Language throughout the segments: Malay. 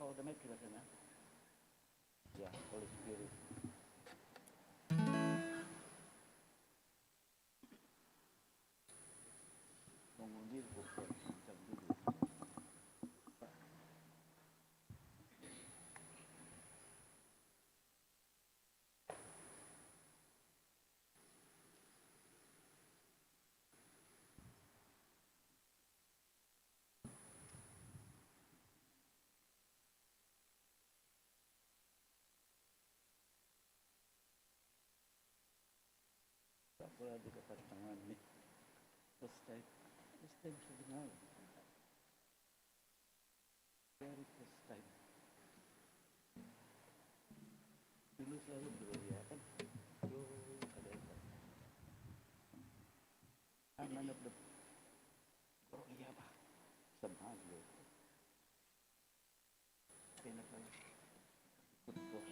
all the mechanism, yeah, Holy Spirit. Mengundi bukan macam dulu. Tak boleh dekat tangan ni. First time sebenarnya. Very first time. Dulu selalu berusaha kan. Ada apa? Anak the oh iya pak. Semangat. Kenapa? Betul.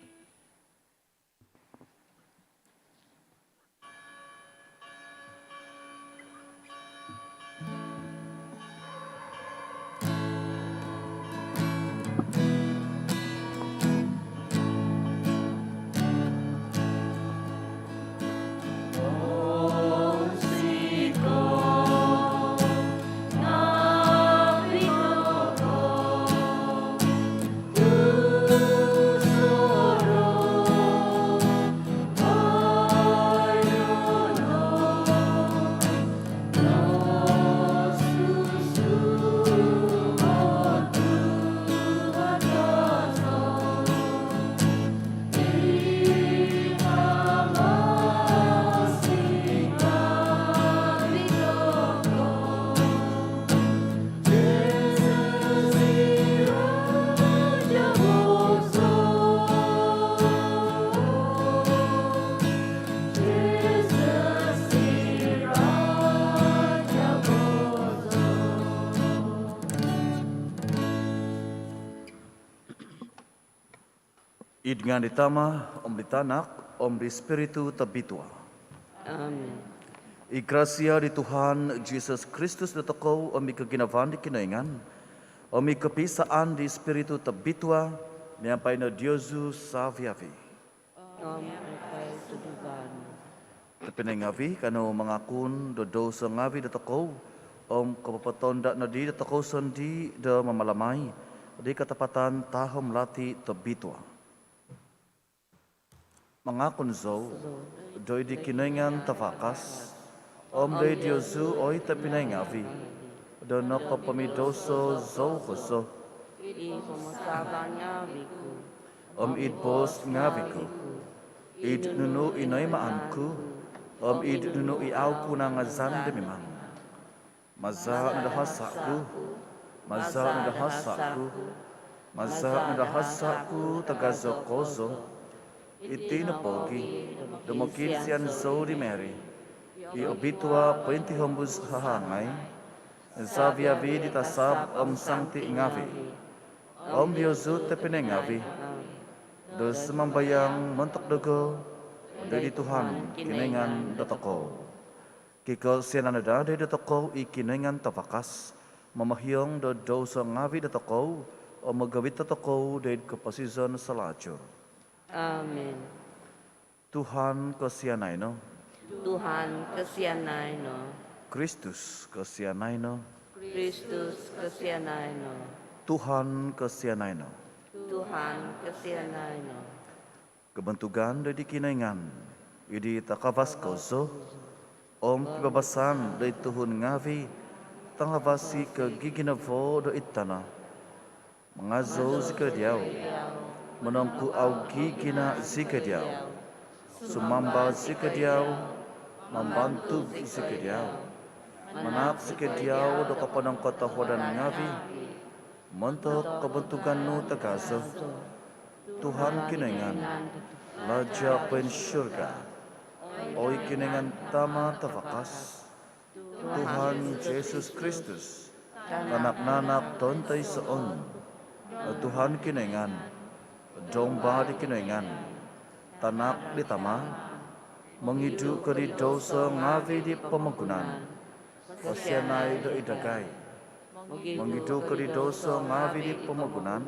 Idngan ditama, Om ditanak, Om di Spiritu tabitua. Amin. I gracia di Tuhan Yesus Kristus datokau, Om keginavan di kinaingan, Om kepisaan di Spiritu tabitua, nyampai na Diosu saviavi. Om angkai tuduhan. Tapi ngavi kano mengakun dodo sengavi datokau, Om kepapatonda na di datokau sendi da mamalamai, di ketepatan tahom lati tabitua. Mengakun zo, doi di kinaingan tafakas, Om de Diosu oi tapinaingavi, dono kapamidoso zo koso, I pemasabanya wiku. Om id bos ngaviku, id nunu inoi maanku, Om id nunu I auku na ngazan demimang. Maza nada hasaku, maza nada hasaku, maza nada hasaku tagazokozo, iti na pogi, dumokin siyan zo di Mary, I obitua pwenti hombus hahangay, Zavia vi di tasab Om sangti ngavi, Om Diosu tepene ngavi, dos membayang mentok dego, dari Tuhan kinengan datoko. Kiko siananada dari datoko I kinengan tafakas, memahyong do dosa ngavi datoko, Om magawit datoko dari keposizon selacur. Amin. Tuhan kesianaino, Tuhan kesianaino. Kristus kesianaino, Kristus kesianaino. Tuhan kesianaino. Tuhan kesianaino. Kebentugan dari kinengan, idi takavas kozo, Om kebebasan dari Tuhun ngavi, tangavasi ke giginavo do itana, mengazo zikadiau, menongku au gigina zikadiau, sumamba zikadiau, membantu zikadiau, menak zikadiau do kapanang kota hodan ngavi, mentok kebentukan nu tagazo, Tuhan kinengan, Raja pensyurga, oi kinengan tama tafakas, Tuhan Yesus Kristus, anak-anak tontai seon, Tuhan kinengan, domba di kinengan, tanak di tama, menghidu keri dosa ngavi di pemenggunan, osianai do idagai, menghidu keri dosa ngavi di pemenggunan,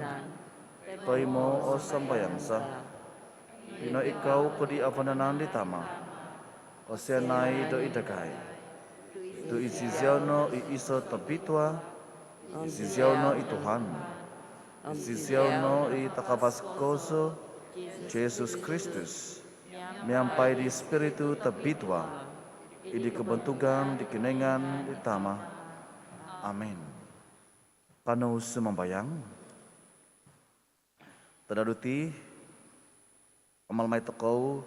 Toimo o sambayangsa. Pino ikaw ko di avananan di tama. O siyanay do idagay. Do isiziano i iso tabitwa. Isiziano i Tuhan. Isiziano i takabaskoso. Jesus Kristus. Miampay di Espiritu tabitwa. Idi kebentugan di kinengan di tama. Amin. Kanu sumambayang. Tadaduti amal may takaw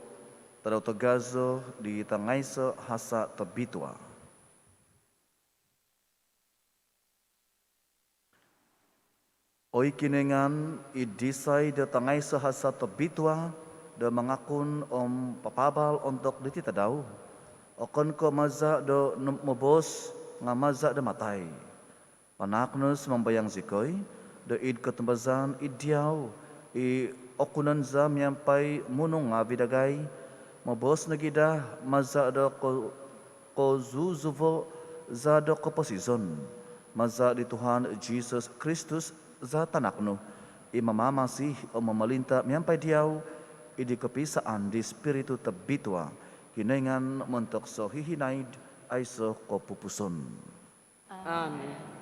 tadaw tagazo di tangayso hasa tabitwa. Oy kinengan idisay da tangayso hasa tabitwa da mangakun papabal untuk dititadaw. Okon ko maza do mabos nga maza da matay. Panaknos mambayang zikoy do id katembazan idyaw i okunan za miampay munong nga bidagay mabos na gida maza do ko zuzuvo za do posizon maza di Tuhan Jesus Kristus za tanakno imamamasih o mamalinta miampay diyaw idi kepisaan di Espiritu tabitwa kinengan mentok so hihinaid ay so kopupuson. Amen.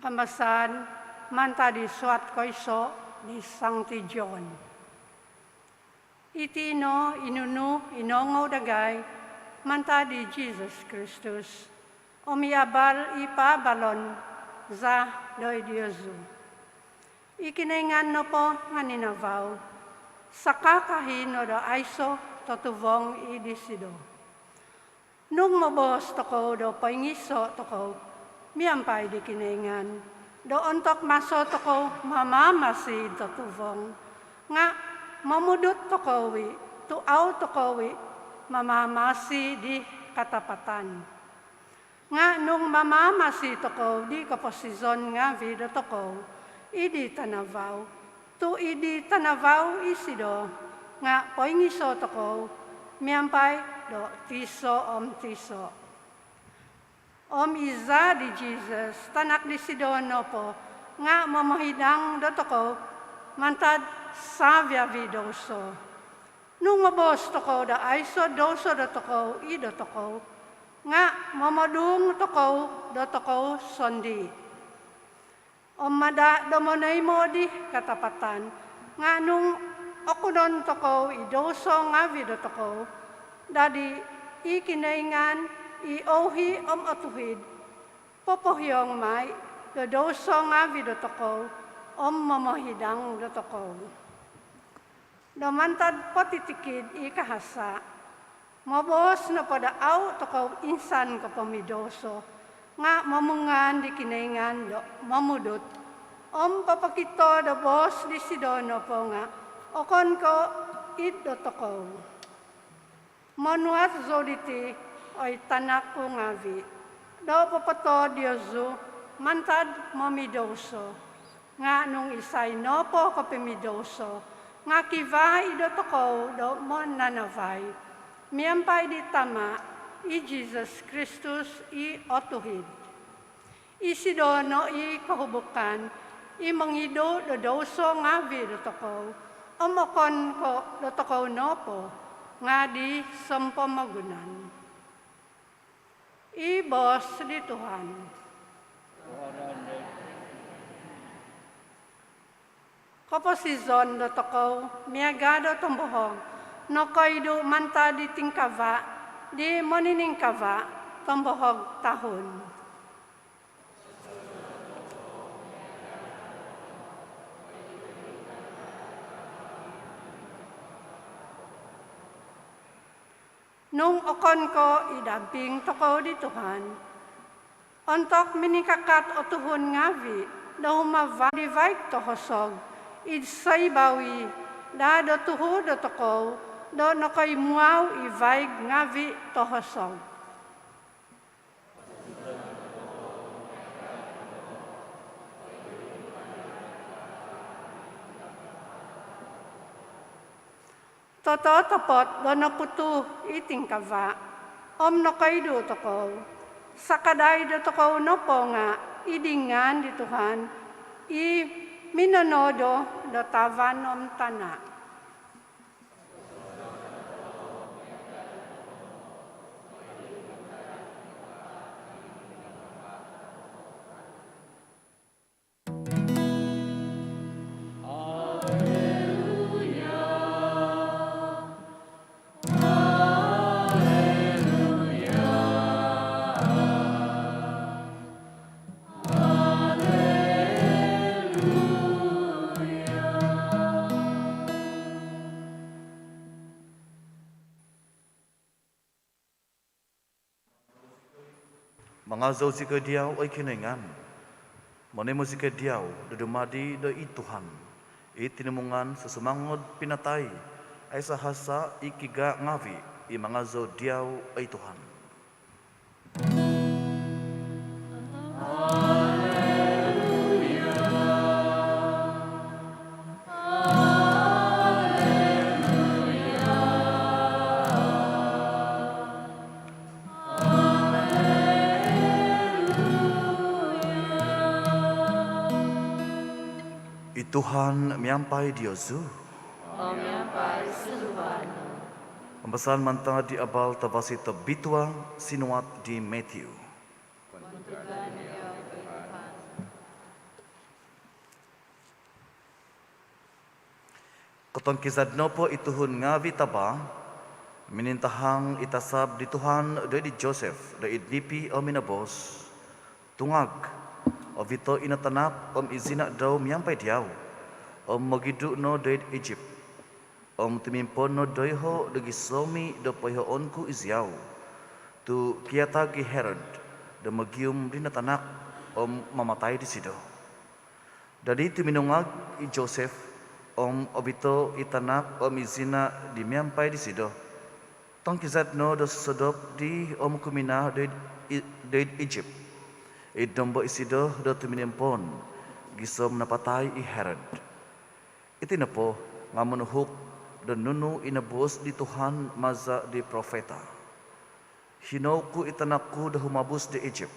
Pamasan, manta di suat koiso di Sancti John. Itino inunu inongo dagay, manta di Jesus Kristus. Omiabal ipabalon za doy Diyosu. Ikinengan no po nga ninavaw, sakakahin o do aiso totuvong idisido. Nung mabos toko do paingiso toko, miampay di kinengan. Doon tok maso toko mamamasi totuvong. Nga mamudot tokowi, tuaw tokowi, mamamasi di katapatan. Nga nung mamamasi toko di kaposizon nga vida toko, idi tanavaw. Tu idi tanavaw isido, nga poingiso toko, miampay do tiso tiso. Iza di Jesus, tanak di Sidono po, nga mamahidang dotoko, mantad savya vidoso. Nung mabos toko da aiso doso dotoko, idotoko, nga mamadung toko, dotoko sondi. Mada domonay mo di katapatan, nga nung okunon toko, idoso nga vidotoko, dadi ikinaingan, i-ohi atuhid, popohyong may, dodoso nga vidotoko, mamahidang dotoko. Damantad patitikid ikahasa, mabos na padaaw toko insan ka pamidoso, nga mamungan di kinengan do mamudot, papakito do bos di Sidono po nga, okon ko id dotoko. Manuat zoditi, oy tanak ko ngavi. Do papato Diyosu, mantad mamidoso. Nga nung isay no po kapimidoso, nga kivay do toko do mo nanavay. Miampay di tama, i Jesus Kristus i otuhid. Isidono i kahubukan, i mangido do doso ngavi do toko. Omokon ko do toko no po, nga di sampamagunan. Ibos di Tuhan. Kaposizon do toko, miagado tombohog, no koido manta di tingkava, di moniningkava, tombohog tahun. Nung okon ko idamping toko di Tuhan, ontok minikakat o tuhon ngavi, do humava di vaik to hosog, id say bawi, da do tuhu do toko, do nakay muaw i vaik ngavi to hosog. Toto tapot do naputu iting kava, nakay do toko, sakaday do toko no po nga, idingan di Tuhan, i minanodo do tavanom tana. Mga zausika diaw ay kinengan. Mane musika diaw dadumadi do i Tuhan. Itinimungan sa sumangod pinatay ay sa hasa ikiga ngavi i mga zau diaw ay Tuhan. Tuhan miampai Diosu. Miampai Silvano. Pembahasan mantang di abal tabasi tebitua sinuat di Matthew. Ketong kisad nopo ituhun ngavi taba minintahang itasab di Tuhan dari Joseph dari idnipi o minabos tungag o vito inatanap om izina daw miampai diaw om magidu no dari Egypt om timimpon no doiho dagi somi do poiho onku iziaw tu kiata gi Herod do magium dinatanak om mamatay di sido. Dari timinungag i Joseph om obito itanak om izina di miampai di sido. Tong kizat no do sodop di om kumina dari Egypt. Idombo isido do tuminimpon gisom napatay i Herod. Iti na po nga manuhuk do nunu inabos di Tuhan maza di profeta. Hinaw ku itanakku do humabos di Egypt.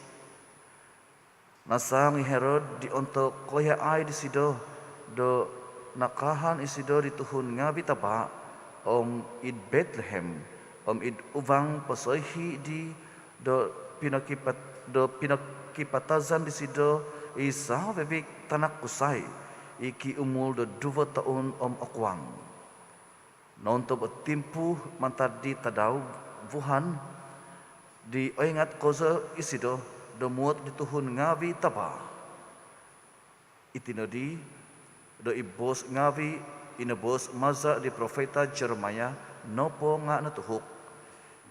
Nasang i Herod di onto koya ay di sido do nakahan isido di Tuhun nga bitaba om id Bethlehem om id uvang pasoyhi di do pinakipatazan di sido isa bebek tanak kusay iki umul do 2 taon om okwang. Nonto timpu mantad di tadaw vuhan di oingat koza isido do muot di Tuhun ngavi taba. Itinodi do ibos ngavi inabos maza di profeta Jeremiah nopo nga natuhuk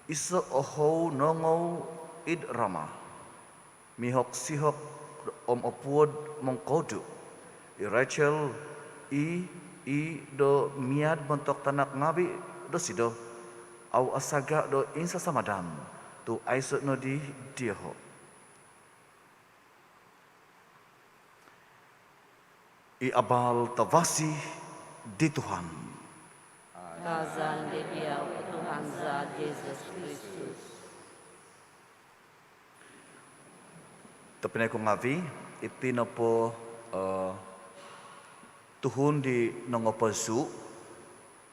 isa oho nongo id Rama mihok sihok om opuod mongkodu i Rachel i do miad bentok tanak ngabi do sido au asaga do insa samadan tu aisot no di dieho. I abal tawasi di Tuhan. Kazan di dia Tuhan zat Yesus Kristus. Tapi ko ngavi iti na po tuhun di nangopasu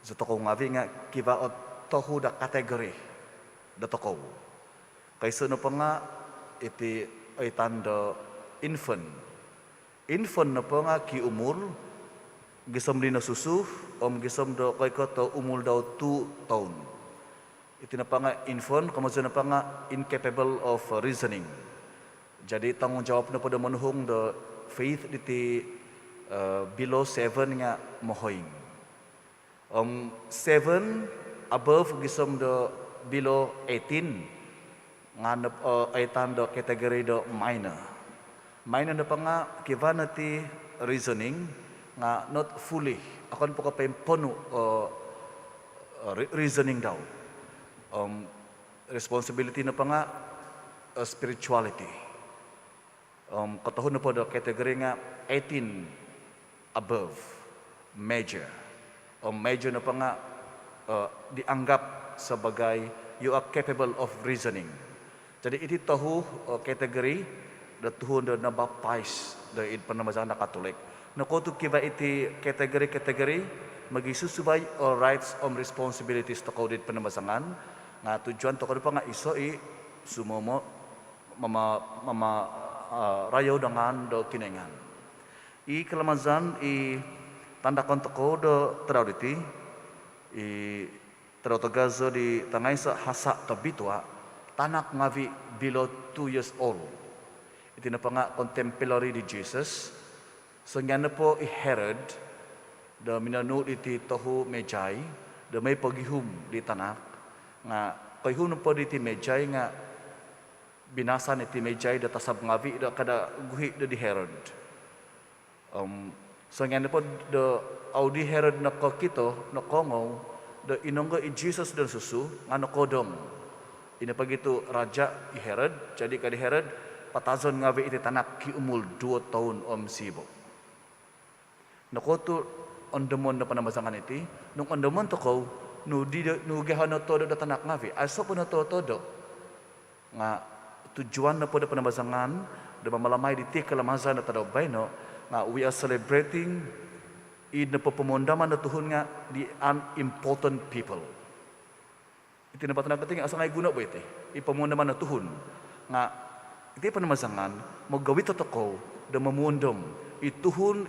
sa toko ngavi nga kiba o tohu da kategori da toko. Kaysa no pa nga iti ay tanda infant. Infant na po nga ki umur gisom din na susu om gisom do kay ko to umul daw 2 taon. Iti na pa nga infant kamusta na pa nga incapable of reasoning. Jadi tanggung jawab na po da manuhong do faith diti below 7 nga mohoing. 7 above gisom do below 18 nga ay tando kategori do minor. Mainan na pa nga, kiva na ti reasoning, nga not fully. Akon po kapay pono reasoning daw. Responsibility na pa nga, spirituality. Katahon na po daw kategori nga 18 above, major. Major na pa nga, dianggap sa bagay, you are capable of reasoning. Jadi iti tahu kategori, da tuhon da na-baptize da id panamazang na Katolik. Nakoto kiba iti kategori magisusubay or rights or responsibilities to coded panamazangan nga tujuan to pa nga iso sumomo rayaw dangan do kinengan. Kalamazan tanda konto ko do trauditi trautagazo di tangay sa hasa tabitwa tanak ngavi below 2 years old. Iti na pa nga contemporary di Jesus. So nga na po Herod, da minanu iti tohu Mejay, da may pagihum di tanak, nga kayhum po di ti Mejay nga binasan iti Mejay da tasab ngavi da kada guhi da di Herod. So nga na po da audi Herod na kakito, na kongo, da inongga i Jesus dan susu, nga nakodong. Inapag ito raja i Herod, jadi kadi Herod, patazon nga iti tanak ki umul 2 taon sibo. Nakoto ondemon na panamazangan iti, nung ondemon to ko, no gahan na todo da tanak nga vi, aso po na todo. Nga tujuan na po da panamazangan, da mamalamay di ti kalamazan na tadabay no, nga we are celebrating na papamundaman na tuhon nga the unimportant people. Iti na patanag natin, asa ngay guna po iti, ipamundaman na tuhon, nga iti panamazangan, magawit at ako, da mamundom, ituhon,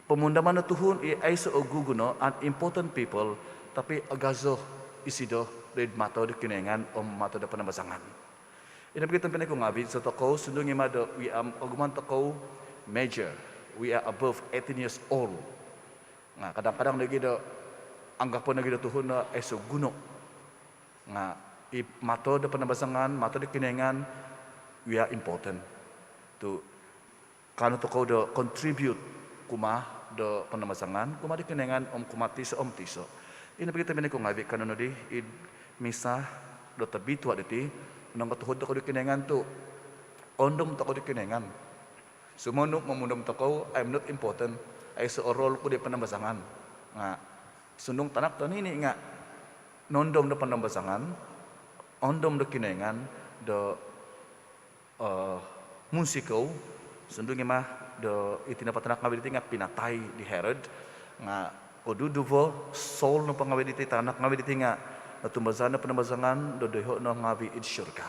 pamundaman na tuhon, ay sa oguguno, unimportant people, tapi agazo, isido, da mato da kinengan, o mato da panamazangan. Inabigitan pinay kong abid sa toko, sundong ima da, we am aguman toko, major, we are above 18 years old. Nga, kadang-kadang lagi da, anggapon lagi da tuhon na, ay sa guno. Nga, mato da panamazangan, mato da kinengan, we are important to kano to ko do contribute kuma do panamazangan kuma di kinengan kumati sa tiso. Inapagita minay ko ngabi kano no di misa do tabitwa diti nang katuhod to ko di kinengan to ondom to ko di kinengan. Sumono mamundom to ko I'm not important ay sa role ko di panamazangan nga sundong tanak to nini nga nondom do panamazangan ondom do kinengan do musiko sundung ima do itinapatanak ngawid iti nga pinatay di Herod nga oduduvo soul no pangawid iti tanak ngawid iti nga natumbazan na panamazangan do deho no ngawi id syurga.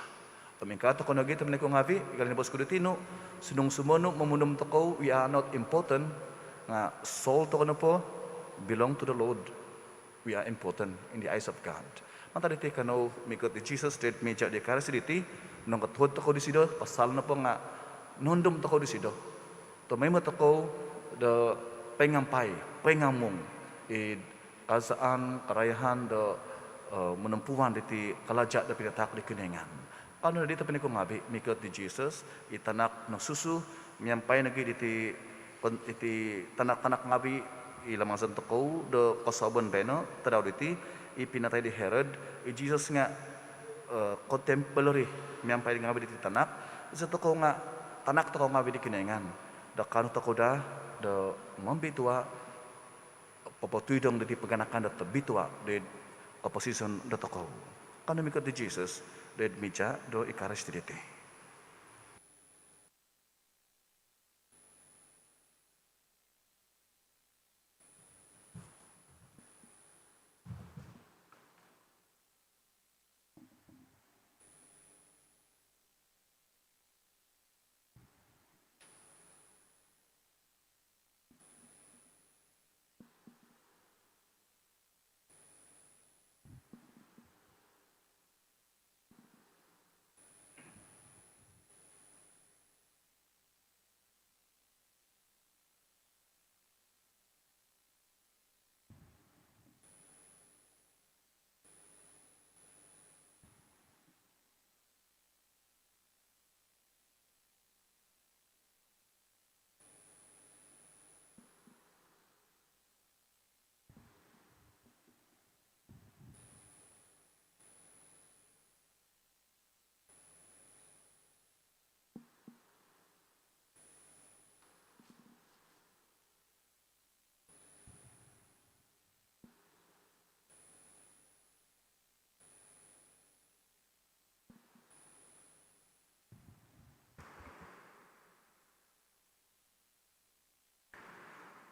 Pamingkato ko nagita man ko ngawi ikalin bos ko ditino sunung sumono mamunum to ko we are not important nga soul to ko po belong to the Lord. We are important in the eyes of God. Mantaditi kano mikot di Jesus did meja di karasiditi nung katuhod ako di sido, pasal na po nga, nundom ako di sido. Tumay mo ako, da pengampay, pengamong, kasaan, karayahan, da menumpuan di kalajak da pinatak di kunengan. Paano na dito piniko ngabi, mikot di Jesus, itanak ng susu, miyampay nagi iti tanak-tanak ngabi, ilamang santo ko, da kasabon beno, tadaw diti, ipinatay di Herod, Jesus nga, contemporary miyampay nga di tanak isa to ko nga tanak to ko nga di kinengan da kanu to ko da mambitwa papatuydong di paganakan da tabitwa de opposition da to ko kanu mikot di Jesus de meja do ikaris diti.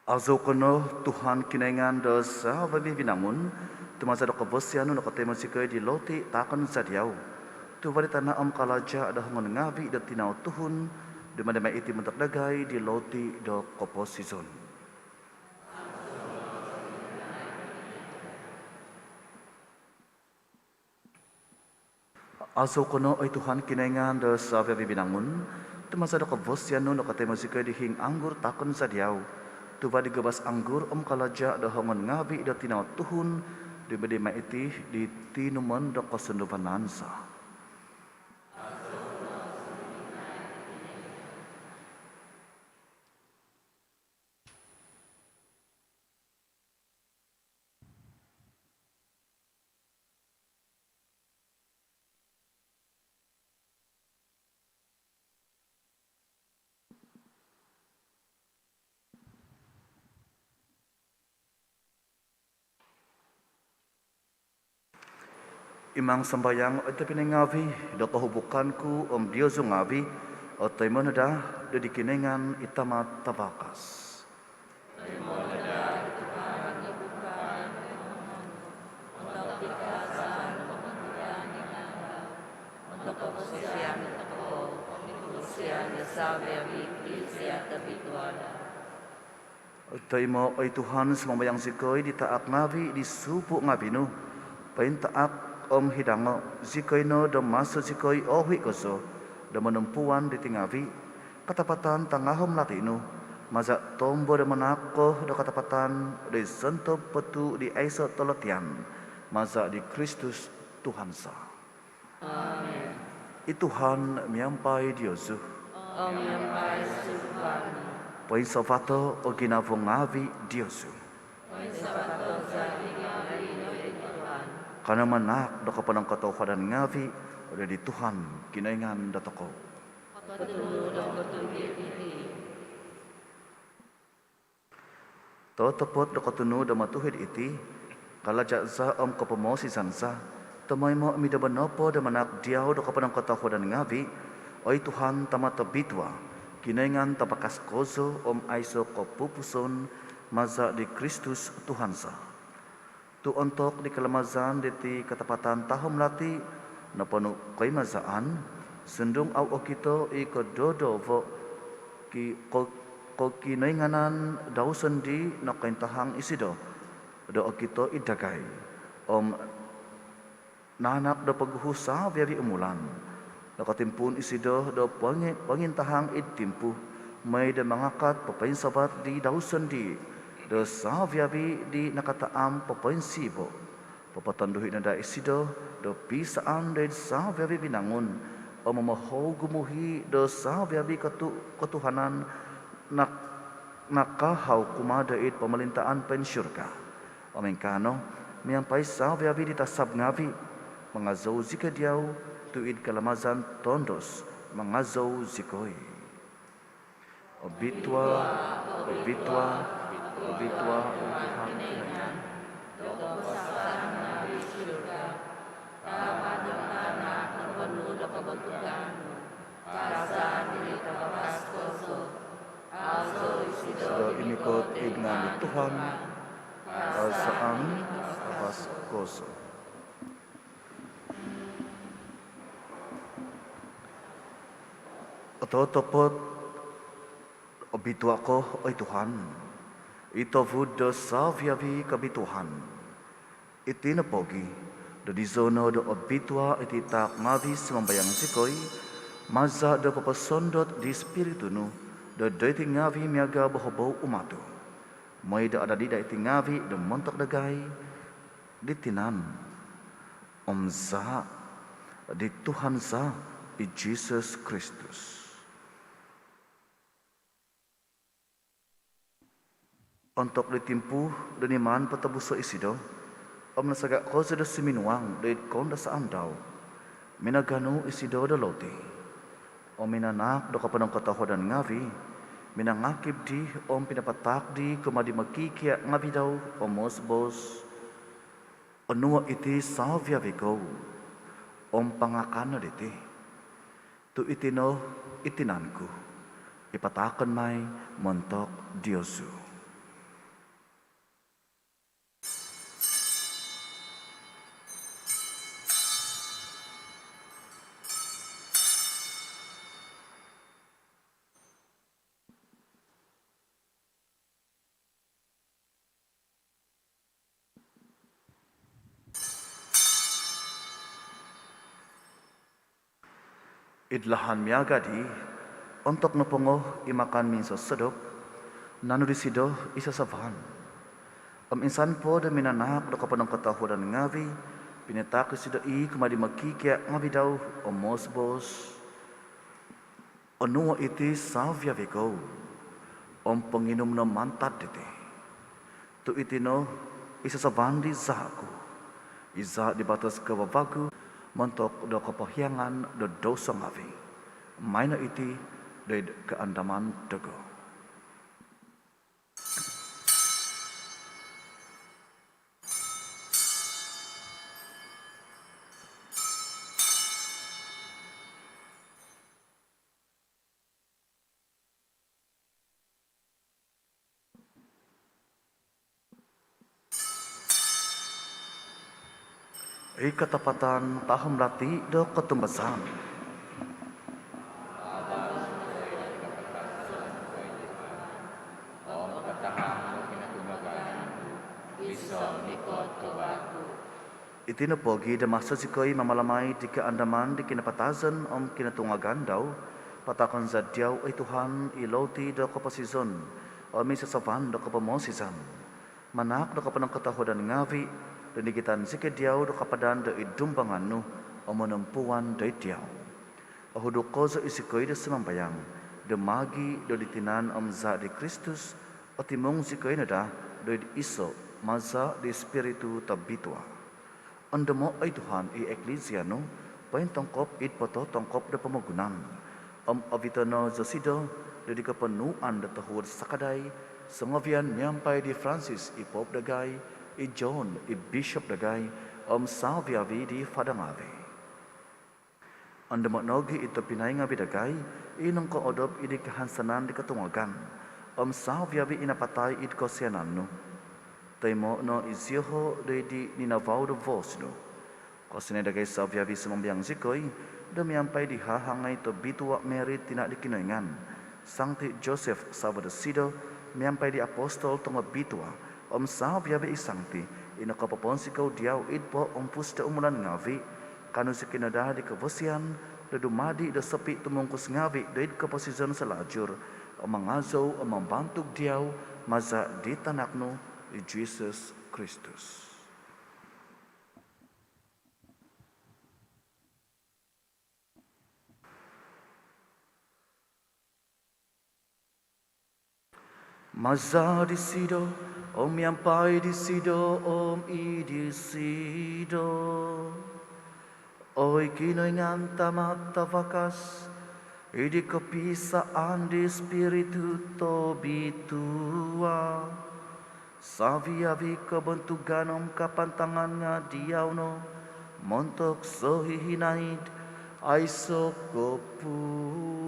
Azo kono Tuhan kinaingan dosa babi binamun tumasa do kebosianu no katemo sikai di loti takon sadiau tu bari tanah kalaja dah mengavi da tinau Tuhun di mana iti mentak dagai di loti do koposizon. Azo kono ai Tuhan kinaingan dosa babi binamun tumasa do kebosianu no katemo sikai di hing anggur takon sadiau tu badi gebas anggur kalaja dah mengavi da tinau Tuhun di mana iti di tinuman do kosendupanansa. Imang sembayang ito pinangavi, do kahubukanku Diyos ngavi, o tayo mo na da, do di kiningan itamat tabakas. Tayo mo ay Tuhan sembayang sikoy di taak ngavi, di supo ngavi no, pain taak hidango sikoy no do maso sikoy ohi koso do menumpuan di tingavi katapatan tangahom latino maza tombo do menako do katapatan di sento petu di aiso tolotian maza di Kristus Tuhansa. Amen. Tuhan miampai Diosu. Miampai Tuhan. Poin sofato o ginavong ngavi Diosu. Poin sofato zavi ngavi Tuhan. Karena manak do kapanang katawadan ngavi udah di Tuhan kinaingan datoko. Totopot do katunu do matuhid iti kala jaksa kapamosi sansa tamay mo amida banopo do manak diaw do kapanang katawadan ngavi oi Tuhan tamata bitwa kinaingan tabakas kozo aiso kopupuson maza di Kristus Tuhansa. Tu untuk di kelemazan di ketepatan tahun lati na panu kay mazaan sendung au okito i kododo vo ki ko kinainganan daw sendi na kaintahang isido do okito idagay nanak do paghusa biari umulan na katimpun isido do pangintahang idtimpu may da mangakat papain sabat di daw sendi dosa viabi di nakataam papensibo papatanduhi na da isido do pisaan da sa viabi binangun o mamaho gumuhi dosa viabi katuhanan nakahaw kumadait pamalintaan pensyurga o mengkano miyampai sa viabi di tasab ngavi mangazaw zikadiyaw tuid kalamazan tondos mangazaw zikoy obitwa Tuhan kinaingan do pasasan na di surga tama ng anak ng panudo kabagtugan kasan ni tabakas koso aso isido inikot ignan ni Tuhan saan tabakas koso. Ototopot obitwa ko ay Tuhan ito vudo sa viavi kabituhan. Iti na pogi, do di zono do obitwa iti tak ngavi semambayang sikoy, maza do papasondot di spiritu no, do iti ngavi miaga bahobaw umato. May do ada di da iti ngavi do montok dagay, di tinan. Omza, di Tuhan sa, i Jesus Kristus. Untuk ditimpu daniman patabuso isido, nasagak ko sa siminuang dahil konda sa andaw, minagano isido da loti, o minanak do kapanong katahodan ngavi, minangakib di o pinapatak di kumadi magkikya ngavi daw o mosbos, o nuwa iti sa viaviko, o pangakano diti, tu itino itinanku, ipatakan may montok Diyosu. Idlahan miagadi untuk nupungoh imakan minso sedok nanu disido isa savan. Insan po da minanak do kapanong katahuran ngavi pinatak sido I kumadi makikya ngavi daw mosbos onua iti savya vego penginum no mantad dite tu itino isa savan di zaku iza di batas kawabagu montok do kapahyangan do dosa ngavi maina iti do keandaman dogo. Ketepatan tahun rati do ketumbasan. Itino pogi da masa sikoi mamalamai di keandaman di kinapatasan kinatungagan daw patakon zadiaw ay Tuhan iloti do kapasizon misa savan do kapamosisan manak do kapanang katahudan ngavi dan dikitan sikit diaw do kapadan do idumbangan no menumpuan do diaw. Ahudo kozo isikoi do semambayang do magi do ditinan za di Kristus o timong sikoi nada do iso maza di spiritu tabitua. Andamo ay Tuhan I eklesia no pain tongkop it poto tongkop do pamagunan. Avitano zosido do dikapenuan do tahur sakadai sengovian nyampai di Francis I Pop dagay I John I Bishop dagay salviavi di Fadangave. Andamo nogi ito pinay nga bidagay inong ko odob I di kahansanan di katungagan salviavi inapatay it ko siyanan no. Taimo no isiho di ninavaw do vos no. Kasi dagay salviavi sumambiang zikoy damiampay di hahangay to bituwa merit tina di kinoyngan. Sancti Joseph Salvador miampay di apostol tonga bituwa salviavi isangti inakapaponsikaw diaw idpo pusta umulan ngavi kanu si kinadah di kavosian do dumadi do sepi tumungkus ngavi do id kaposizon sa lajur mangazo mambantug diaw maza di tanakno Jesus Kristus. Maza di sido, yampai di sido, I di sido. Oi kinoy nganta mata vakas, idi kepisaan di spiritu to bitua. Saviavi kebentuganom kapantangan nga diaw no, montok sohihinaid, aiso kopupuson.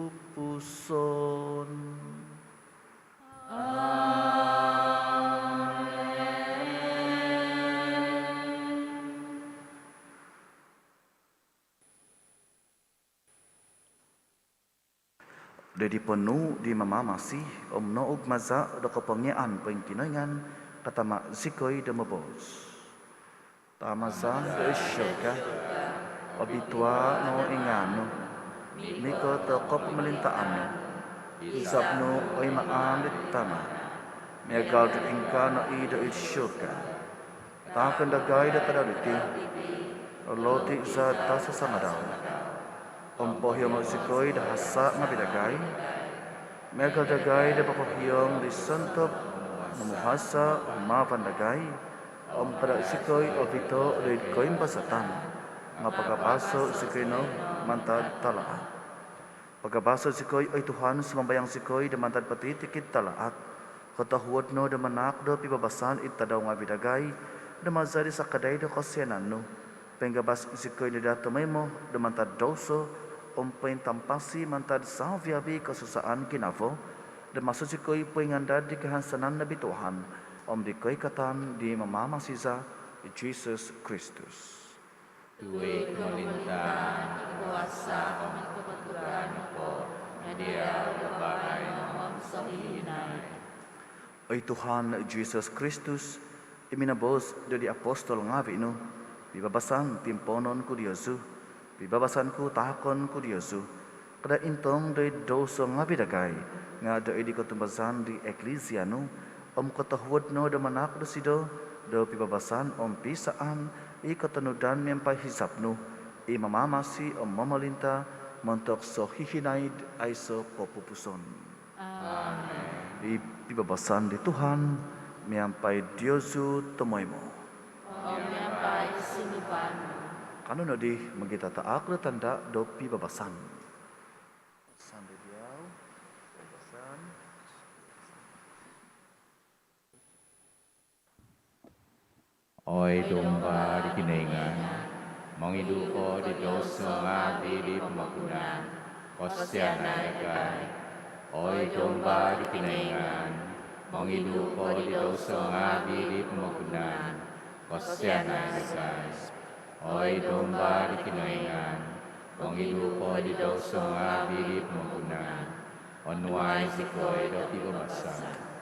Dedi penuh di mamamasi noog maza do kepengian pengkinangan katama zikoy de mabos. Tamaza de syoka obitua no ingano miko to kop melintaano isapno oy maan ditama megal de ingkano ido isyoka takan dagay da kadaliti loti za tasa sangadao Pompohyong zikoy da hasa nga bidagay megal dagay da papohyong di santok Namuhasa mapandagay pada sikoy o vito red koim basatan nga pagkapaso sikoy no mantad talaat. Pagkapaso sikoy ay Tuhan sumambayang sikoy da mantad pati tikit talaat. Katahuod no da manak do pibabasan itadaw nga bidagay da mazari sa kaday do kasyanan no. Penggabas sikoy ni datumay mo da mantad doso pain tampasi mantad salviavi kasusaan kinavo dan masuk sikoi pengandad di kehansanan Nabi Tuhan di katan di mamamasiza Jesus Kristus. Tuwe kemelintahan kuasa kebetulan ko nadia berbagai nom sahinay. Ay Tuhan Jesus Kristus iminabos dari apostol ngavi no bibabasan timponon ku Diosu bibabasan ku tahakon ku Diosu kada intong dari dosa ngabi dagai nga do idi ko tumbazan di eklesia nu katahuad no da manak do sido do pibabasan pisaan katanudan mempai hisap nu mamamasi mamalinta mentok so hihinaid aiso popupuson. Amen. Pibabasan di Tuhan mempai Diosu temoimo. Mempai sinupan. Kanu di magita taak na tanda do pibabasan. Sandi diaw, pibabasan. Oy domba di kiningan, mangidu ko di dosa ngabi di pemakunan, kosya nayakai. Oy domba di kiningan, mangidu ko di dosa ngabi di pemakunan, kosya nayakai. Oy domba di kiningan, mangidu ko di dosa ngabi di pemakunan, onway si koy do pibabasan.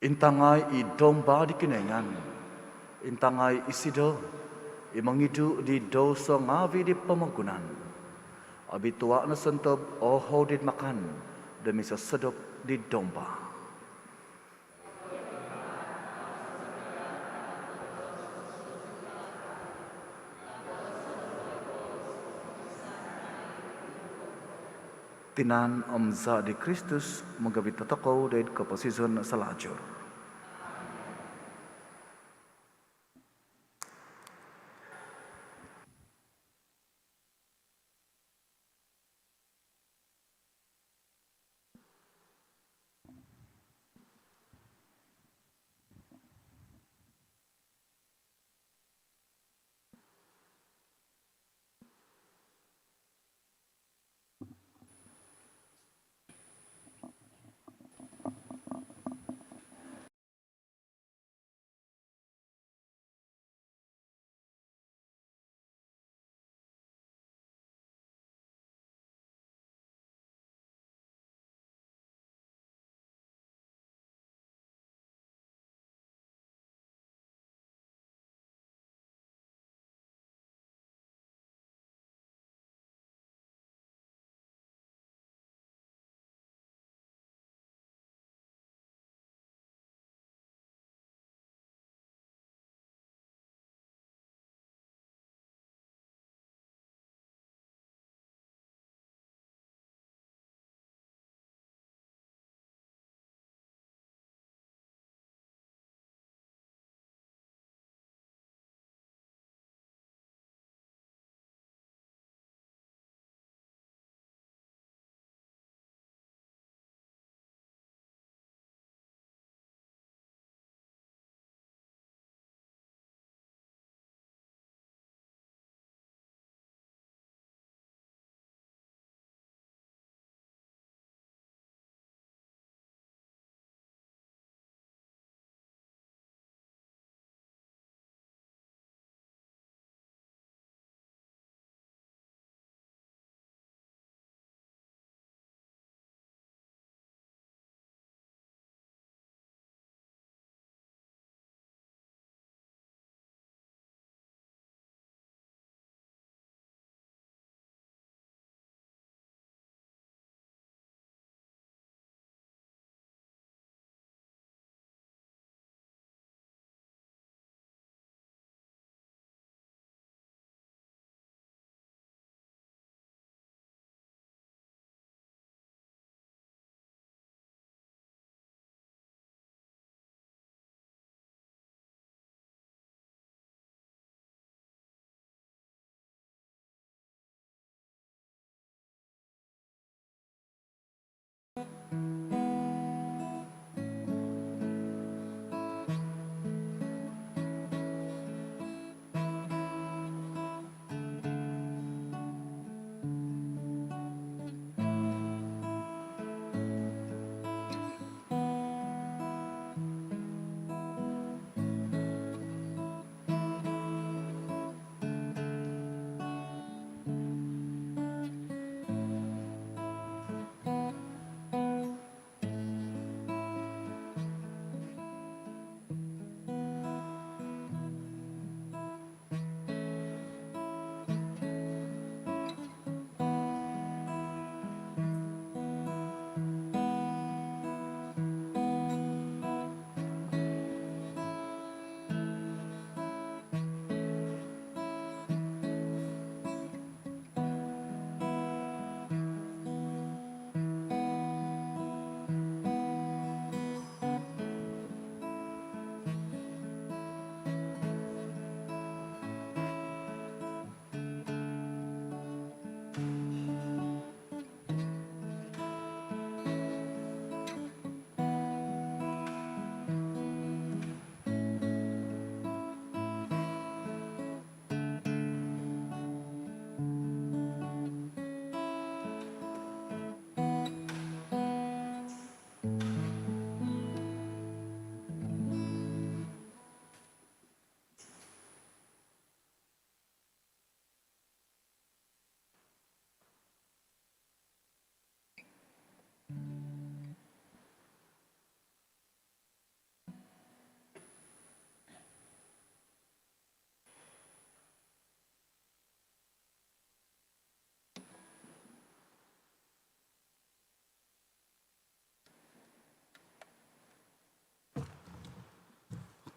Intangai domba di kinengan, intangai isido, mangidu di dosa ngavi di pemagunan. Abi tua na sentob hodid makan, demi sesedop di domba. Tinan za di Kristus menggabit tatakaw dari kapasizon salajur.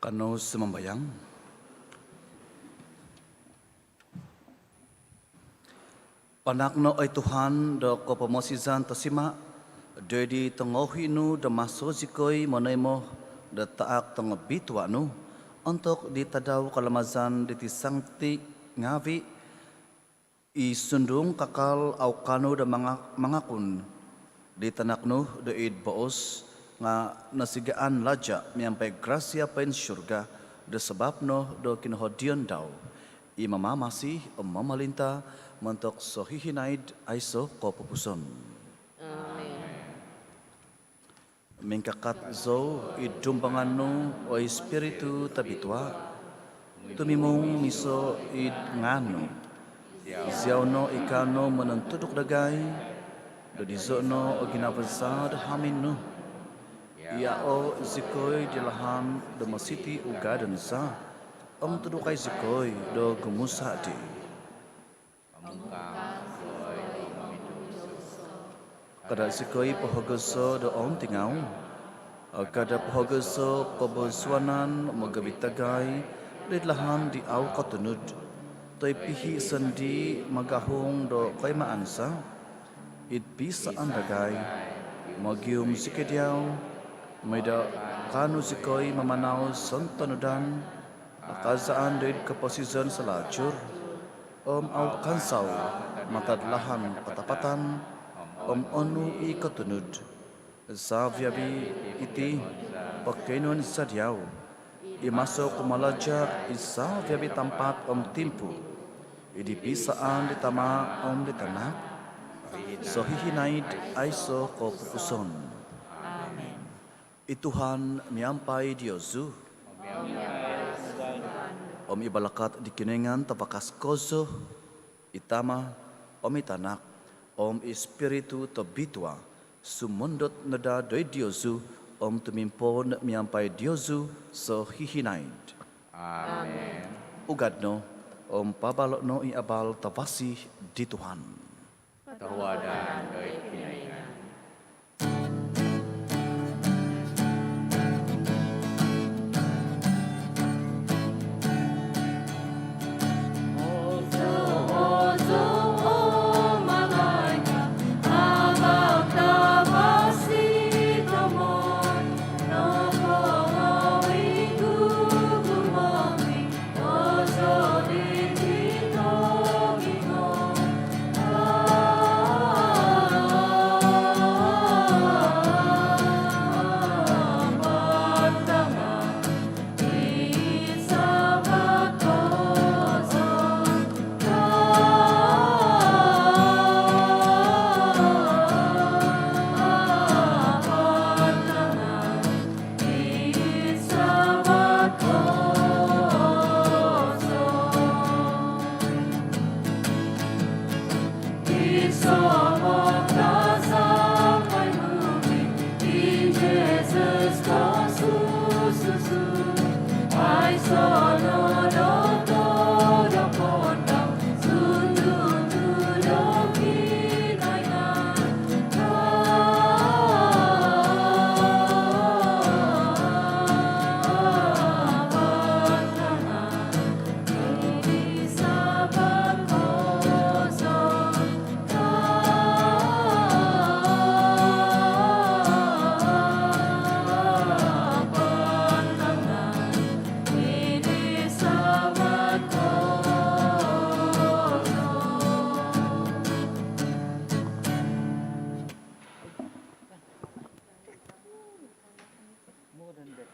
Kano semambayang. Panakno ay Tuhan do ko pamosizan tasima dedi tengohi nu da masozikoy manaymo da taak tengobitwa nu untuk ditadaw kalamazan ditisangti ngavi isundung kakal au kano da mangakun di tanakno da id baos nga nasigaan laja miampai gracia pen syurga da sebabno do kinhodion daw imama masih mamalinta mentok sohihinaid aiso ko pupuson. Mingkakat zo idumbangan no o espiritu tabitwa tumimong miso id ngano ziaw no ikano menentuduk dagay do dizo no o ginabasad hamin no ia o zikoy dilahan do masiti ugadan sa tudukay zikoy do gumusa di kada zikoy pahogoso do tingaw kada pahogoso paboswanan magabitagay lidlahan di aw katunud toy pihi sendi magahong do kay maansa it bisa andagay magium sikediaw mayda kanu zikoy mamanaw santanudan akazaan doid kaposizan sa lacur aw kansaw matadlahan patapatan onu i katunud sa viabi iti pakainon sa diaw imasok kumalaja isa viabi tempat timpu idipisaan ditama ditanak so hihinaid aiso ko pupuson. Ituhan miampai Diosu ibalakat di kinengan tapakas kozo itama itanak espiritu tabitwa sumundot nada doi Diosu tumimpon miampai Diosu so hihinaid. Amen. Ugadno pabalok no iabal tawasi di Tuhan. Tawadan doi kinaingan. More than that.